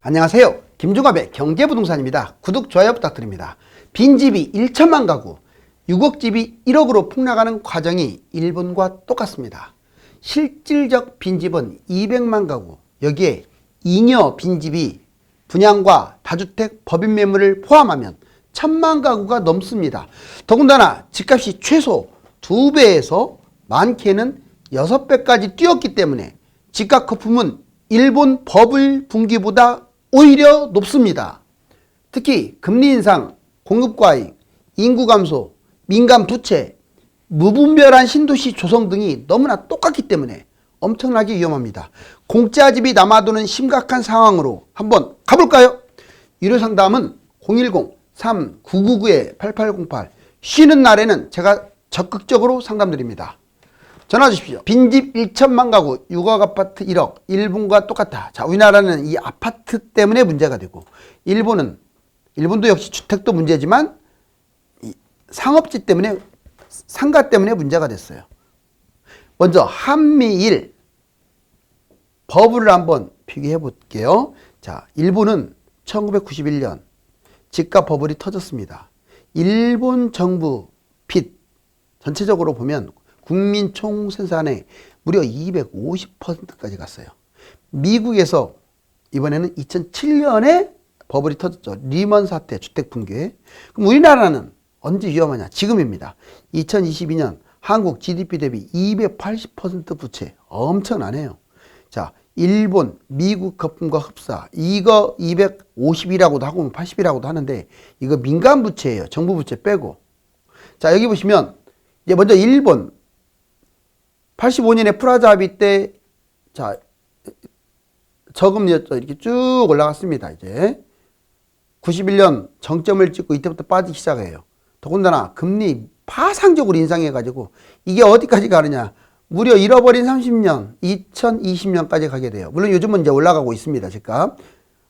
안녕하세요. 김종갑의 경제부동산입니다. 구독, 좋아요 부탁드립니다. 빈집이 1천만 가구, 6억 집이 1억으로 폭락하는 과정이 일본과 똑같습니다. 실질적 빈집은 200만 가구, 여기에 잉여 빈집이 분양과 다주택 법인 매물을 포함하면 1000만 가구가 넘습니다. 더군다나 집값이 최소 2배에서 많게는 6배까지 뛰었기 때문에 집값 거품은 일본 버블 분기보다 오히려 높습니다. 특히 금리 인상, 공급 과잉, 인구 감소, 민간 부채, 무분별한 신도시 조성 등이 너무나 똑같기 때문에 엄청나게 위험합니다. 공짜 집이 남아도는 심각한 상황으로 한번 가볼까요? 유료 상담은 010-3999-8808 쉬는 날에는 제가 적극적으로 상담드립니다. 전화 주십시오. 빈집 1천만 가구, 6억 아파트 1억, 일본과 똑같다. 자, 우리나라는 이 아파트 때문에 문제가 되고, 일본도 역시 주택도 문제지만 상업지 때문에, 상가 때문에 문제가 됐어요. 먼저 한미일 버블을 한번 비교해 볼게요. 자, 일본은 1991년 집값 버블이 터졌습니다. 일본 정부 빚 전체적으로 보면 국민 총생산의 무려 250%까지 갔어요. 미국에서 이번에는 2007년에 버블이 터졌죠. 리먼 사태, 주택 붕괴. 그럼 우리나라는 언제 위험하냐? 지금입니다. 2022년 한국 GDP 대비 280% 부채. 엄청나네요. 자, 일본, 미국 거품과 흡사. 이거 250이라고도 하고 80이라고도 하는데 이거 민간 부채예요. 정부 부채 빼고. 자, 여기 보시면 이제 먼저 일본 85년에 프라자 합의 때, 자, 저금리였죠. 이렇게 쭉 올라갔습니다. 이제 91년 정점을 찍고 이때부터 빠지기 시작해요. 더군다나 금리 파상적으로 인상해가지고 이게 어디까지 가느냐? 무려 잃어버린 30년, 2020년까지 가게 돼요. 물론 요즘은 이제 올라가고 있습니다. 집값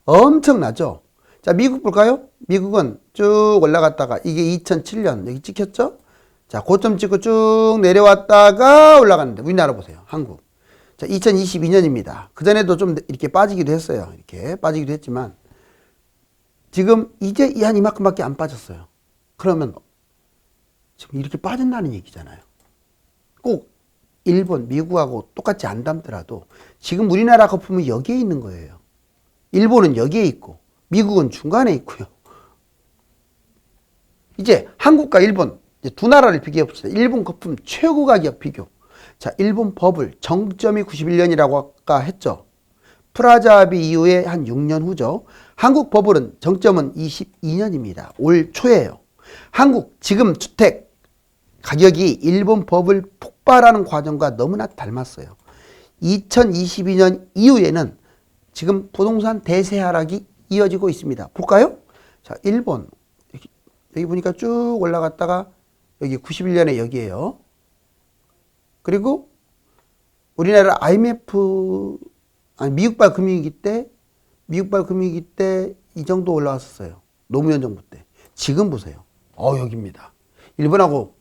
엄청나죠. 자, 미국 볼까요? 미국은 쭉 올라갔다가 이게 2007년 여기 찍혔죠? 자, 고점 찍고 쭉 내려왔다가 올라갔는데 우리나라 보세요. 한국. 자, 2022년입니다. 그전에도 좀 이렇게 빠지기도 했어요. 이렇게 빠지기도 했지만 지금 이제 한 이만큼밖에 안 빠졌어요. 그러면 지금 이렇게 빠진다는 얘기잖아요. 꼭 일본, 미국하고 똑같이 안 담더라도 지금 우리나라 거품은 여기에 있는 거예요. 일본은 여기에 있고 미국은 중간에 있고요. 이제 한국과 일본 이제 두 나라를 비교해 봅시다. 일본 거품 최고 가격 비교. 자, 일본 버블 정점이 91년이라고 아까 했죠. 프라자 합의 이후에 한 6년 후죠. 한국 버블은 정점은 22년입니다. 올 초예요. 한국 지금 주택 가격이 일본 버블 폭발하는 과정과 너무나 닮았어요. 2022년 이후에는 지금 부동산 대세 하락이 이어지고 있습니다. 볼까요? 자, 일본 여기 보니까 쭉 올라갔다가 여기 91년에 여기에요. 그리고 우리나라 IMF, 아니 미국발 금융위기 때 이 정도 올라왔었어요. 노무현 정부 때. 지금 보세요. 여기입니다. 일본하고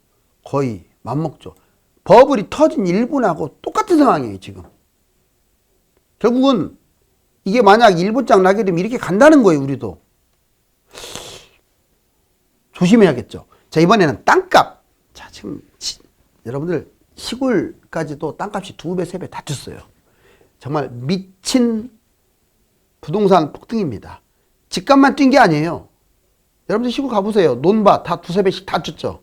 거의 맞먹죠. 버블이 터진 일본하고 똑같은 상황이에요, 지금. 결국은 이게 만약 일본장 나게 되면 이렇게 간다는 거예요, 우리도. 조심해야겠죠. 자, 이번에는 땅값. 자, 지금 여러분들 시골까지도 땅값이 2배, 3배 다 tus어요. 정말 미친 부동산 폭등입니다. 집값만 뛴 게 아니에요. 여러분들 시골 가보세요. 논밭 다 2~3배씩 다 tus죠.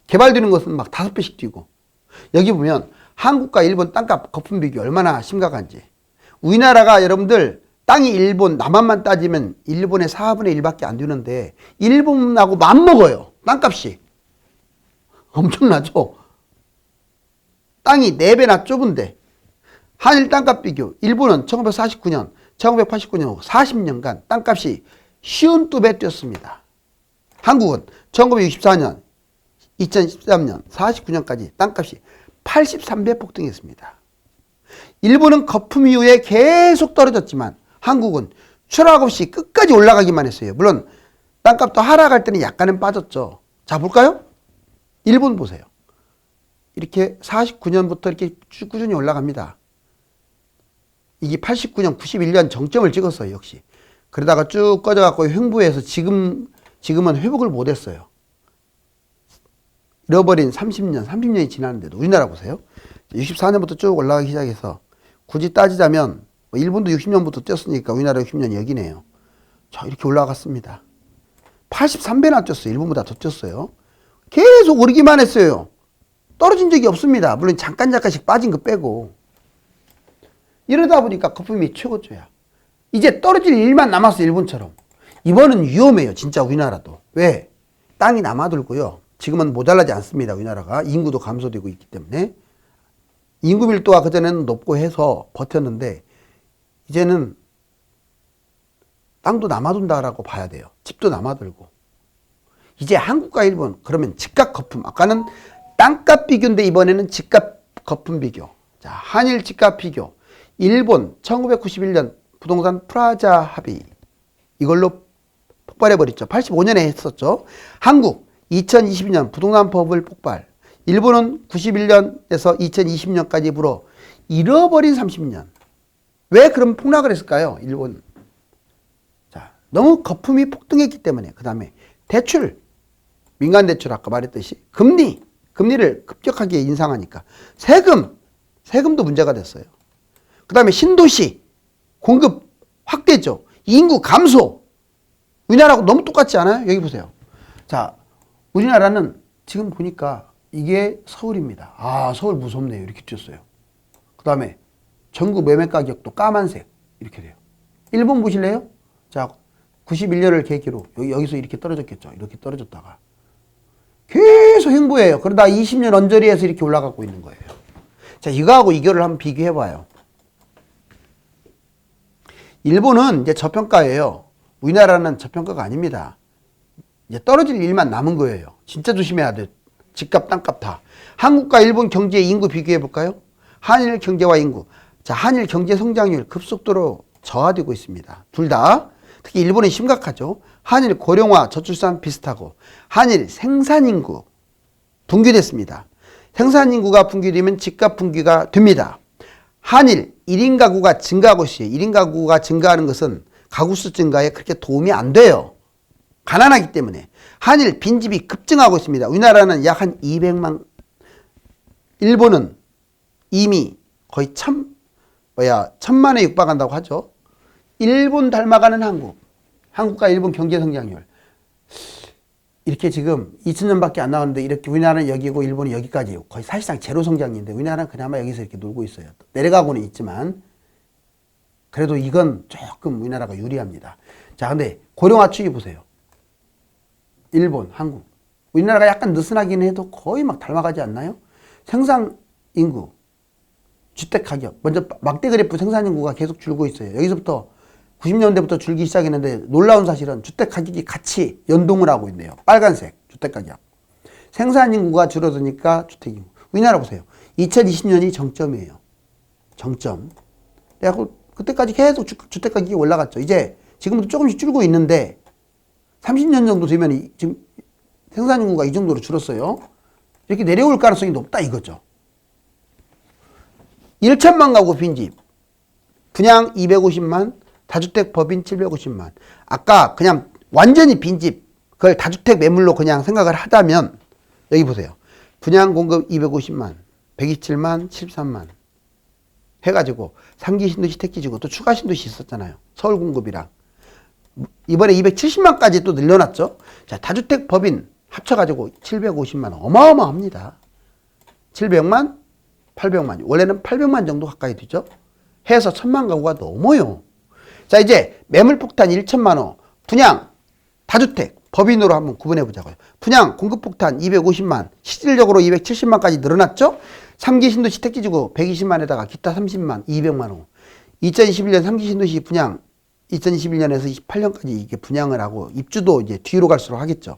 개발되는 것은 막 5배씩 뛰고. 여기 보면 한국과 일본 땅값 거품 비교 얼마나 심각한지. 우리나라가 여러분들 땅이 일본, 남한만 따지면 일본의 4분의 1밖에 안 되는데 일본하고 맞먹어요. 땅값이. 엄청나죠? 땅이 4배나 좁은데 한일 땅값 비교. 일본은 1949년, 1989년 후 40년간 땅값이 52배 뛰었습니다. 한국은 1964년, 2013년, 49년까지 땅값이 83배 폭등했습니다. 일본은 거품 이후에 계속 떨어졌지만 한국은 추락 없이 끝까지 올라가기만 했어요. 물론 땅값도 하락할 때는 약간은 빠졌죠. 자, 볼까요? 일본 보세요. 이렇게 49년부터 이렇게 쭉 꾸준히 올라갑니다. 이게 89년, 91년 정점을 찍었어요, 역시. 그러다가 쭉 꺼져갖고 횡보해서 지금은 회복을 못했어요. 잃어버린 30년이 지났는데도. 우리나라 보세요. 64년부터 쭉 올라가기 시작해서 굳이 따지자면 일본도 60년부터 뛰었으니까 우리나라 60년 여기네요. 자, 이렇게 올라갔습니다. 83배나 뛰었어요. 일본보다 더 뛰었어요. 계속 오르기만 했어요. 떨어진 적이 없습니다. 물론 잠깐씩 빠진 거 빼고. 이러다 보니까 거품이 최고조야. 이제 떨어질 일만 남았어, 일본처럼. 이번은 위험해요, 진짜 우리나라도. 왜? 땅이 남아들고요. 지금은 모자라지 않습니다, 우리나라가. 인구도 감소되고 있기 때문에. 인구 밀도가 그전에는 높고 해서 버텼는데, 이제는 땅도 남아둔다라고 봐야 돼요. 집도 남아들고. 이제 한국과 일본, 그러면 집값 거품. 아까는 땅값 비교인데 이번에는 집값 거품 비교. 자, 한일 집값 비교. 일본 1991년 부동산 프라자 합의. 이걸로 폭발해버렸죠. 85년에 했었죠. 한국 2022년 부동산 버블 폭발. 일본은 91년에서 2020년까지 불어 잃어버린 30년. 왜 그럼 폭락을 했을까요? 일본. 자, 너무 거품이 폭등했기 때문에. 그 다음에 대출. 민간 대출 아까 말했듯이. 금리를 급격하게 인상하니까. 세금도 문제가 됐어요. 그 다음에 신도시. 공급 확대죠. 인구 감소. 우리나라하고 너무 똑같지 않아요? 여기 보세요. 자, 우리나라는 지금 보니까 이게 서울입니다. 아, 서울 무섭네요. 이렇게 뛰었어요. 그 다음에 전국 매매 가격도 까만색. 이렇게 돼요. 일본 보실래요? 자, 91년을 계기로 여기서 이렇게 떨어졌겠죠. 이렇게 떨어졌다가. 계속 횡보해요. 그러다 20년 언저리에서 이렇게 올라가고 있는 거예요. 자, 이거하고 이거를 한번 비교해봐요. 일본은 이제 저평가예요. 우리나라는 저평가가 아닙니다. 이제 떨어질 일만 남은 거예요. 진짜 조심해야 돼. 집값, 땅값 다. 한국과 일본 경제의 인구 비교해 볼까요? 한일 경제와 인구. 자, 한일 경제 성장률 급속도로 저하되고 있습니다. 둘 다. 특히 일본은 심각하죠. 한일 고령화, 저출산 비슷하고 한일 생산인구 붕괴됐습니다. 생산인구가 붕괴되면 집값 붕괴가 됩니다. 한일 1인 가구가 증가하고 있어요. 1인 가구가 증가하는 것은 가구수 증가에 그렇게 도움이 안 돼요. 가난하기 때문에. 한일 빈집이 급증하고 있습니다. 우리나라는 약 한 200만, 일본은 이미 거의 1000만에 육박한다고 하죠. 일본 닮아가는 한국과 일본 경제 성장률. 이렇게 지금 2000년밖에 안 나오는데 이렇게 우리나라는 여기고 일본은 여기까지 거의 사실상 제로 성장인데 우리나라는 그나마 여기서 이렇게 놀고 있어요. 내려가고는 있지만 그래도 이건 조금 우리나라가 유리합니다. 자, 근데 고령화 추이 보세요. 일본, 한국. 우리나라가 약간 느슨하긴 해도 거의 막 닮아가지 않나요? 생산 인구, 주택 가격. 먼저 막대 그래프 생산 인구가 계속 줄고 있어요. 여기서부터 90년대부터 줄기 시작했는데 놀라운 사실은 주택 가격이 같이 연동을 하고 있네요. 빨간색 주택 가격. 생산 인구가 줄어드니까 주택 인구. 우리나라 보세요. 2020년이 정점이에요. 정점. 그래갖고 그때까지 계속 주택 가격이 올라갔죠. 이제 지금도 조금씩 줄고 있는데 30년 정도 되면 지금 생산 인구가 이 정도로 줄었어요. 이렇게 내려올 가능성이 높다 이거죠. 1천만 가구 빈집. 분양 250만. 다주택 법인 750만. 아까 그냥 완전히 빈집, 그걸 다주택 매물로 그냥 생각을 하다면, 여기 보세요. 분양 공급 250만, 127만, 73만. 해가지고, 3기 신도시 택지지구 또 추가 신도시 있었잖아요. 서울 공급이랑. 이번에 270만까지 또 늘려놨죠. 자, 다주택 법인 합쳐가지고 750만. 어마어마합니다. 700만, 800만. 원래는 800만 정도 가까이 되죠. 해서 1000만 가구가 넘어요. 자, 이제 매물폭탄 1천만 원, 분양, 다주택, 법인으로 한번 구분해 보자고요. 분양, 공급폭탄 250만, 실질적으로 270만까지 늘어났죠? 3기 신도시 택지지구 120만에다가 기타 30만, 200만 원. 2021년 3기 신도시 분양, 2021년에서 28년까지 이게 분양을 하고 입주도 이제 뒤로 갈수록 하겠죠.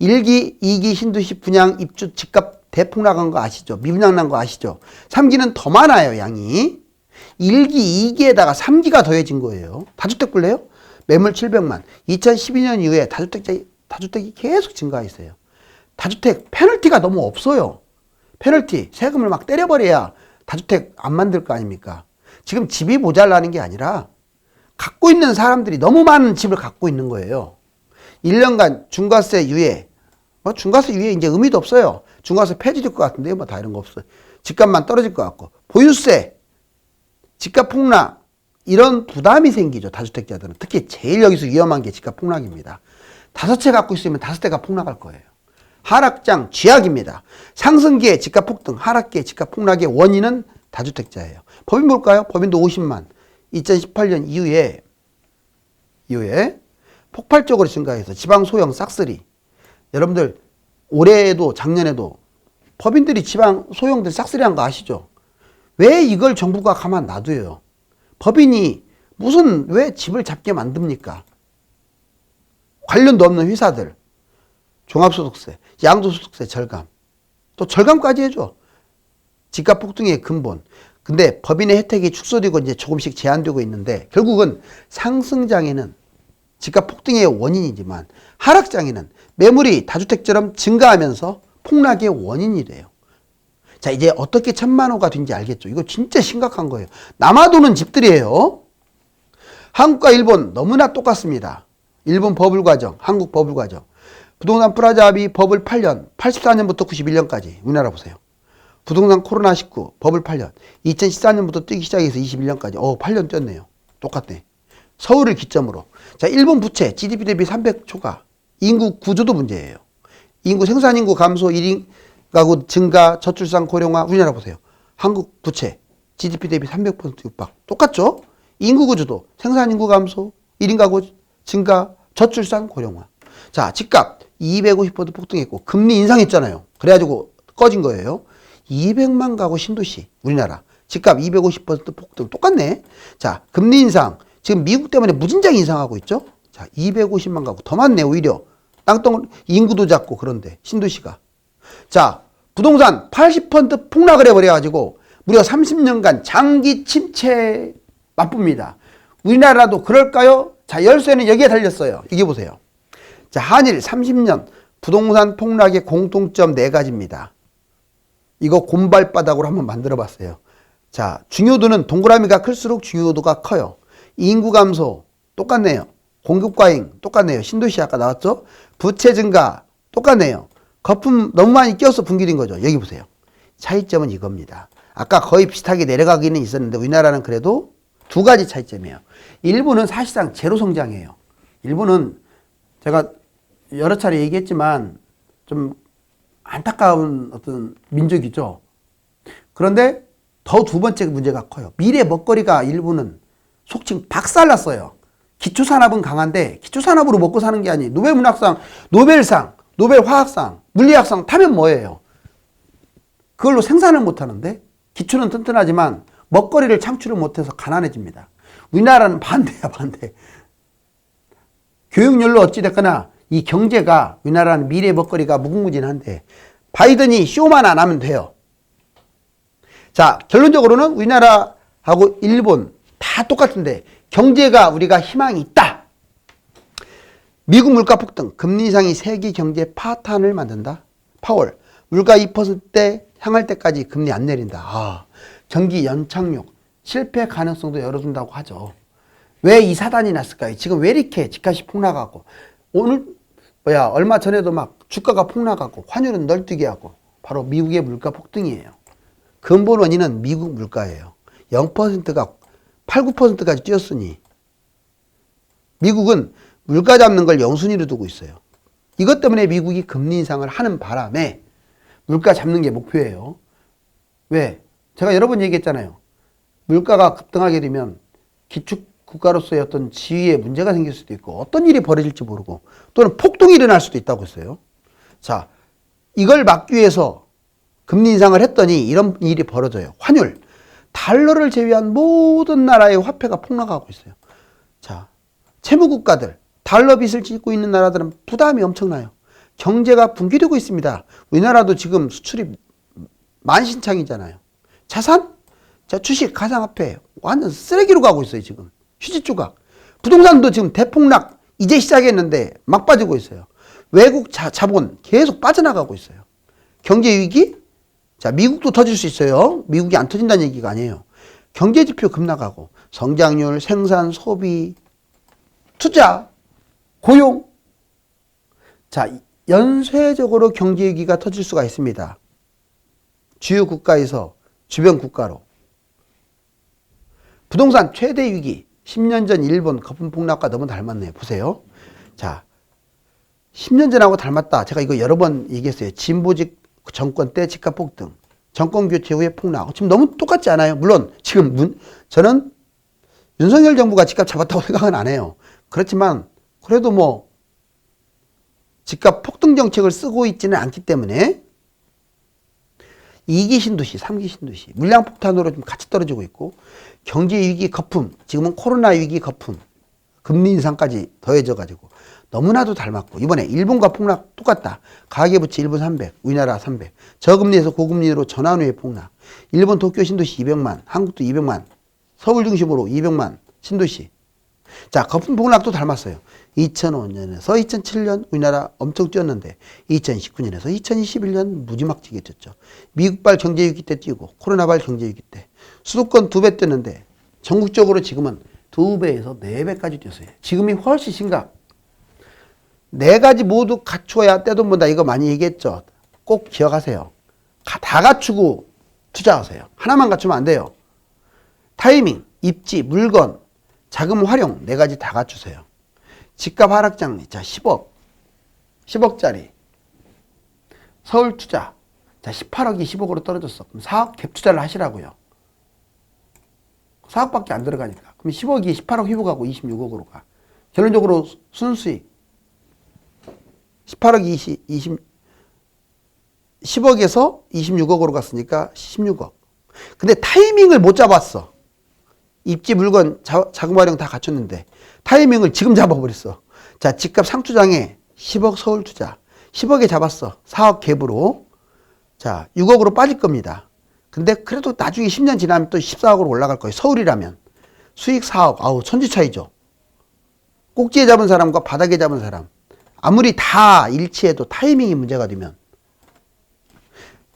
1기, 2기 신도시 분양, 입주, 집값 대폭락한 거 아시죠? 미분양 난 거 아시죠? 3기는 더 많아요, 양이. 1기, 2기에다가 3기가 더해진 거예요. 다주택 볼래요? 매물 700만. 2012년 이후에 다주택이 계속 증가했어요. 다주택 페널티가 너무 없어요. 페널티, 세금을 막 때려버려야 다주택 안 만들 거 아닙니까? 지금 집이 모자라는 게 아니라 갖고 있는 사람들이 너무 많은 집을 갖고 있는 거예요. 1년간 중과세 유예. 중과세 유예 이제 의미도 없어요. 중과세 폐지될 것 같은데요. 다 이런 거 없어요. 집값만 떨어질 것 같고. 보유세, 집값 폭락, 이런 부담이 생기죠. 다주택자들은. 특히 제일 여기서 위험한 게 집값 폭락입니다. 5채 갖고 있으면 5대가 폭락할 거예요. 하락장 쥐약입니다. 상승기에 집값 폭등, 하락기에 집값 폭락의 원인은 다주택자예요. 법인 볼까요? 법인도 50만. 2018년 이후에 폭발적으로 증가해서 지방 소형 싹쓸이. 여러분들 올해에도 작년에도 법인들이 지방 소형들 싹쓸이한 거 아시죠? 왜 이걸 정부가 가만 놔둬요? 법인이 무슨 왜 집을 잡게 만듭니까? 관련도 없는 회사들 종합소득세, 양도소득세 절감, 또 절감까지 해줘. 집값 폭등의 근본. 근데 법인의 혜택이 축소되고 이제 조금씩 제한되고 있는데 결국은 상승장에는 집값 폭등의 원인이지만 하락장에는 매물이 다주택처럼 증가하면서 폭락의 원인이 돼요. 자, 이제 어떻게 천만호가 된지 알겠죠? 이거 진짜 심각한 거예요. 남아도는 집들이에요. 한국과 일본 너무나 똑같습니다. 일본 버블 과정, 한국 버블 과정. 부동산 프라자 합의 버블 8년, 84년부터 91년까지 우리나라 보세요. 부동산 코로나19 버블 8년, 2014년부터 뛰기 시작해서 21년까지 8년 뛰었네요. 똑같네. 서울을 기점으로. 자, 일본 부채 GDP 대비 300 초과. 인구 구조도 문제예요. 인구 생산인구 감소 1인 가구 증가, 저출산 고령화. 우리나라 보세요. 한국 부채 GDP 대비 300% 육박. 똑같죠? 인구 구조도 생산인구 감소, 1인 가구 증가, 저출산 고령화. 자, 집값 250% 폭등했고 금리 인상했잖아요. 그래가지고 꺼진 거예요. 200만 가구 신도시 우리나라 집값 250% 폭등. 똑같네. 자, 금리 인상 지금 미국 때문에 무진장 인상하고 있죠. 자, 250만 가구 더 많네. 오히려 땅덩어리 인구도 작고. 그런데 신도시가. 자, 부동산 80% 폭락을 해버려가지고 무려 30년간 장기 침체 맛봅니다. 우리나라도 그럴까요? 자, 열쇠는 여기에 달렸어요. 이게 보세요. 자, 한일 30년 부동산 폭락의 공통점 4가지입니다. 이거 곰발바닥으로 한번 만들어 봤어요. 자, 중요도는 동그라미가 클수록 중요도가 커요. 인구 감소 똑같네요. 공급 과잉 똑같네요. 신도시 아까 나왔죠? 부채 증가 똑같네요. 거품 너무 많이 끼어서 붕괴된 거죠. 여기 보세요. 차이점은 이겁니다. 아까 거의 비슷하게 내려가기는 있었는데 우리나라는 그래도 2가지 차이점이에요. 일본은 사실상 제로 성장이에요. 일본은 제가 여러 차례 얘기했지만 좀 안타까운 어떤 민족이죠. 그런데 더 2번째 문제가 커요. 미래 먹거리가 일본은 속칭 박살났어요. 기초산업은 강한데 기초산업으로 먹고 사는 게 아니에요. 노벨문학상, 노벨상, 노벨화학상, 물리학상 타면 뭐예요? 그걸로 생산을 못하는데 기초는 튼튼하지만 먹거리를 창출을 못해서 가난해집니다. 우리나라는 반대야, 반대. 교육열로 어찌됐거나 이 경제가 우리나라는 미래 먹거리가 무궁무진한데 바이든이 쇼만 안 하면 돼요. 자, 결론적으로는 우리나라하고 일본 다 똑같은데 경제가 우리가 희망이 있다. 미국 물가 폭등, 금리 인상이 세계 경제 파탄을 만든다. 파월, 물가 2%대 향할 때까지 금리 안 내린다. 경기 연착륙, 실패 가능성도 열어둔다고 하죠. 왜 이 사단이 났을까요? 지금 왜 이렇게 집값이 폭락하고 오늘 얼마 전에도 막 주가가 폭락하고 환율은 널뛰게 하고 바로 미국의 물가 폭등이에요. 근본 원인은 미국 물가예요. 0%가 8, 9%까지 뛰었으니 미국은 물가 잡는 걸 영순위로 두고 있어요. 이것 때문에 미국이 금리 인상을 하는 바람에 물가 잡는 게 목표예요. 왜? 제가 여러 번 얘기했잖아요. 물가가 급등하게 되면 기축 국가로서의 어떤 지위에 문제가 생길 수도 있고 어떤 일이 벌어질지 모르고 또는 폭동이 일어날 수도 있다고 했어요. 자, 이걸 막기 위해서 금리 인상을 했더니 이런 일이 벌어져요. 환율, 달러를 제외한 모든 나라의 화폐가 폭락하고 있어요. 자, 채무국가들, 달러 빚을 짓고 있는 나라들은 부담이 엄청나요. 경제가 붕괴되고 있습니다. 우리나라도 지금 수출이 만신창이잖아요. 자산? 자, 주식, 가상화폐 완전 쓰레기로 가고 있어요. 지금 휴지 조각. 부동산도 지금 대폭락 이제 시작했는데 막 빠지고 있어요. 외국 자본 계속 빠져나가고 있어요. 경제 위기? 자, 미국도 터질 수 있어요. 미국이 안 터진다는 얘기가 아니에요. 경제지표 급락하고 성장률, 생산, 소비, 투자, 고용. 자, 연쇄적으로 경제 위기가 터질 수가 있습니다. 주요 국가에서 주변 국가로. 부동산 최대 위기. 10년 전 일본 거품 폭락과 너무 닮았네요. 보세요. 자, 10년 전하고 닮았다. 제가 이거 여러 번 얘기했어요. 진보직 정권 때 집값 폭등, 정권 교체 후에 폭락. 지금 너무 똑같지 않아요? 물론 지금 저는 윤석열 정부가 집값 잡았다고 생각은 안 해요. 그렇지만 그래도 뭐 집값 폭등 정책을 쓰고 있지는 않기 때문에 2기 신도시, 3기 신도시 물량 폭탄으로 좀 같이 떨어지고 있고, 경제 위기 거품, 지금은 코로나 위기 거품, 금리 인상까지 더해져 가지고 너무나도 닮았고, 이번에 일본과 폭락 똑같다. 가계부채 일본 300, 우리나라 300. 저금리에서 고금리로 전환 후에 폭락. 일본 도쿄 신도시 200만, 한국도 200만, 서울 중심으로 200만 신도시. 자, 거품 폭락도 닮았어요. 2005년에서 2007년 우리나라 엄청 뛰었는데 2019년에서 2021년 무지막지게 뛰었죠. 미국발 경제위기 때 뛰고 코로나발 경제위기 때 수도권 2배 뛰었는데 전국적으로 지금은 2배에서 4배까지 뛰었어요. 지금이 훨씬 심각. 4가지 모두 갖추어야 떼돈 번다. 이거 많이 얘기했죠. 꼭 기억하세요. 다 갖추고 투자하세요. 하나만 갖추면 안 돼요. 타이밍, 입지, 물건, 자금 활용 4가지 다 갖추세요. 집값 하락장, 자 10억짜리 서울 투자, 자 18억이 10억으로 떨어졌어. 그럼 4억 갭 투자를 하시라고요. 4억밖에 안 들어가니까. 그럼 10억이 18억 회복하고 26억으로 가. 결론적으로 순수익 18억 10억에서 26억으로 갔으니까 16억. 근데 타이밍을 못 잡았어. 입지, 물건, 자금 활용 다 갖췄는데 타이밍을 지금 잡아버렸어. 자, 집값 상투장에 10억 서울 투자. 10억에 잡았어. 4억 갭으로. 자, 6억으로 빠질 겁니다. 근데 그래도 나중에 10년 지나면 또 14억으로 올라갈 거예요. 서울이라면. 수익 4억. 아우, 천지 차이죠. 꼭지에 잡은 사람과 바닥에 잡은 사람. 아무리 다 일치해도 타이밍이 문제가 되면.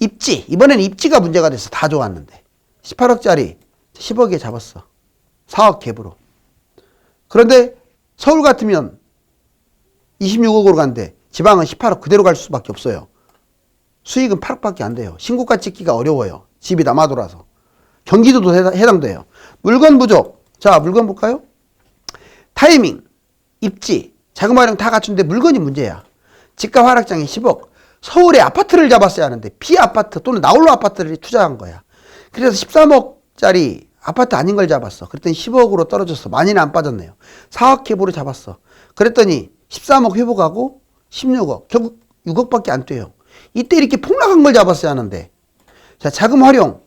입지. 이번에는 입지가 문제가 됐어. 다 좋았는데. 18억짜리 10억에 잡았어. 4억 갭으로. 그런데 서울 같으면 26억으로 간대. 지방은 18억 그대로 갈 수밖에 없어요. 수익은 8억밖에 안 돼요. 신고가 찍기가 어려워요. 집이 남아돌아서. 경기도도 해당돼요. 물건 부족. 자, 물건 볼까요? 타이밍, 입지, 자금 활용 다 갖춘데 물건이 문제야. 집값 하락장에 10억. 서울에 아파트를 잡았어야 하는데 비아파트 또는 나홀로 아파트를 투자한 거야. 그래서 13억짜리 아파트 아닌 걸 잡았어. 그랬더니 10억으로 떨어졌어. 많이는 안 빠졌네요. 4억 캡으로 잡았어. 그랬더니 13억 회복하고 16억. 결국 6억밖에 안 돼요. 이때 이렇게 폭락한 걸 잡았어야 하는데. 자, 자금 활용,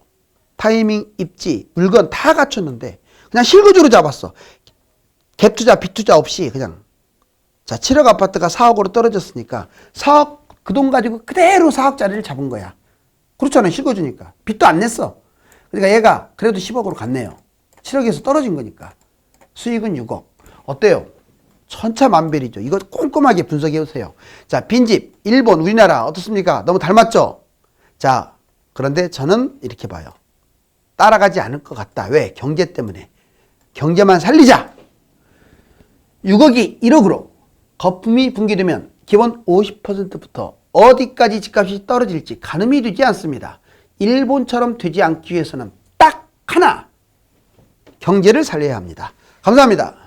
타이밍, 입지, 물건 다 갖췄는데 그냥 실거주로 잡았어. 갭 투자, 빚 투자 없이 그냥. 자, 7억 아파트가 4억으로 떨어졌으니까 4억 그 돈 가지고 그대로 4억짜리를 잡은 거야. 그렇잖아요. 실거주니까. 빚도 안 냈어. 그러니까 얘가 그래도 10억으로 갔네요. 7억에서 떨어진 거니까. 수익은 6억. 어때요? 천차만별이죠. 이거 꼼꼼하게 분석해 보세요. 자, 빈집, 일본, 우리나라 어떻습니까? 너무 닮았죠? 자, 그런데 저는 이렇게 봐요. 따라가지 않을 것 같다. 왜? 경제 때문에. 경제만 살리자. 6억이 1억으로 거품이 붕괴되면 기본 50%부터 어디까지 집값이 떨어질지 가늠이 되지 않습니다. 일본처럼 되지 않기 위해서는 딱 하나, 경제를 살려야 합니다. 감사합니다.